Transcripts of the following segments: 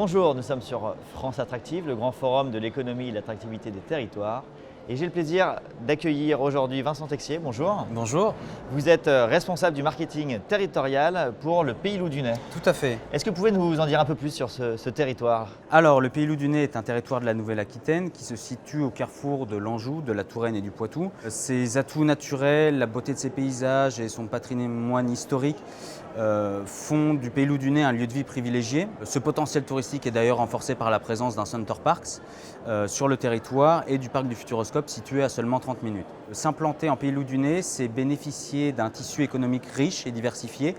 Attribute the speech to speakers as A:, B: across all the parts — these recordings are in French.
A: Bonjour, nous sommes sur France Attractive, le grand forum de l'économie et de l'attractivité des territoires. Et j'ai le plaisir d'accueillir aujourd'hui Vincent Texier. Bonjour.
B: Bonjour.
A: Vous êtes responsable du marketing territorial pour le Pays Loudunais.
B: Tout à fait.
A: Est-ce que vous pouvez nous en dire un peu plus sur ce territoire?
B: Alors, le Pays Loudunais est un territoire de la Nouvelle-Aquitaine qui se situe au carrefour de l'Anjou, de la Touraine et du Poitou. Ses atouts naturels, la beauté de ses paysages et son patrimoine historique font du Pays Loudunais un lieu de vie privilégié. Ce potentiel touristique est d'ailleurs renforcé par la présence d'un Center Parcs sur le territoire et du parc du Futuroscope situé à seulement 30 minutes. S'implanter en Pays Loudunais, c'est bénéficier d'un tissu économique riche et diversifié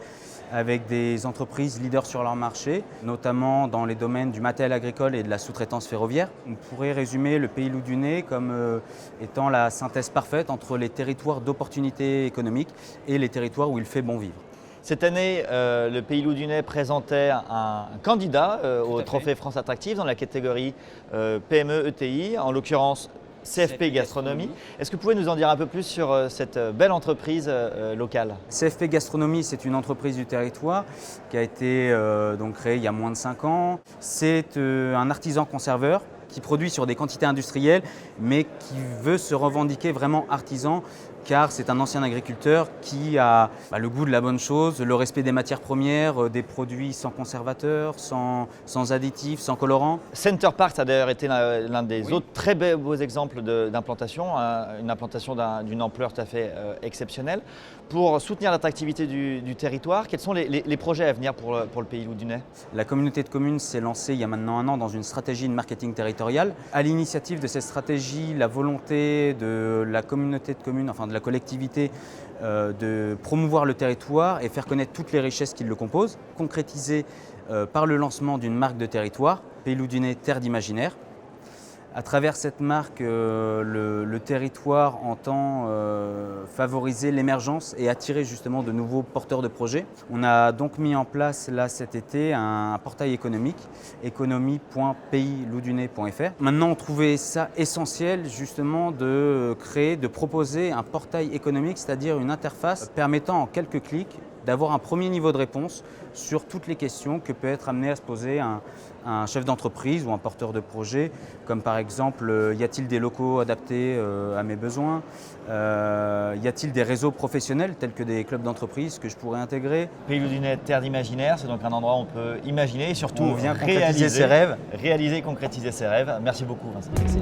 B: avec des entreprises leaders sur leur marché, notamment dans les domaines du matériel agricole et de la sous-traitance ferroviaire. On pourrait résumer le Pays Loudunais comme étant la synthèse parfaite entre les territoires d'opportunités économiques et les territoires où il fait bon vivre.
A: Cette année, le Pays Loudunais présentait un candidat au Trophée France Attractive dans la catégorie PME-ETI, en l'occurrence CFP Gastronomie. Est-ce que vous pouvez nous en dire un peu plus sur cette belle entreprise locale?
B: CFP Gastronomie, c'est une entreprise du territoire qui a été créée il y a moins de 5 ans. C'est un artisan conserveur qui produit sur des quantités industrielles, mais qui veut se revendiquer vraiment artisan, car c'est un ancien agriculteur qui a le goût de la bonne chose, le respect des matières premières, des produits sans conservateurs, sans additifs, sans colorants.
A: Center Parcs a d'ailleurs été l'un des autres très beaux exemples d'implantation, une implantation d'une ampleur tout à fait exceptionnelle. Pour soutenir l'attractivité du territoire, quels sont les projets à venir pour le Pays Loudunais?
B: La communauté de communes s'est lancée il y a maintenant 1 an dans une stratégie de marketing territorial. À l'initiative de cette stratégie, la volonté de la communauté de communes, enfin de la collectivité, de promouvoir le territoire et faire connaître toutes les richesses qui le composent, concrétisée par le lancement d'une marque de territoire, Pays Loudunais Terre d'Imaginaire. À travers cette marque, le territoire entend favoriser l'émergence et attirer justement de nouveaux porteurs de projets. On a donc mis en place là cet été un portail économique, économie.paysloudunais.fr. Maintenant, on trouvait ça essentiel justement de proposer un portail économique, c'est-à-dire une interface permettant en quelques clics d'avoir un premier niveau de réponse sur toutes les questions que peut être amené à se poser un chef d'entreprise ou un porteur de projet, comme par exemple, y a-t-il des locaux adaptés à mes besoins? Y a-t-il des réseaux professionnels tels que des clubs d'entreprise que je pourrais intégrer?
A: Pays Loudunais Terre d'Imaginaire, c'est donc un endroit où on peut imaginer et surtout
B: réaliser ses rêves.
A: Réaliser et concrétiser ses rêves. Merci beaucoup Vincent Texier.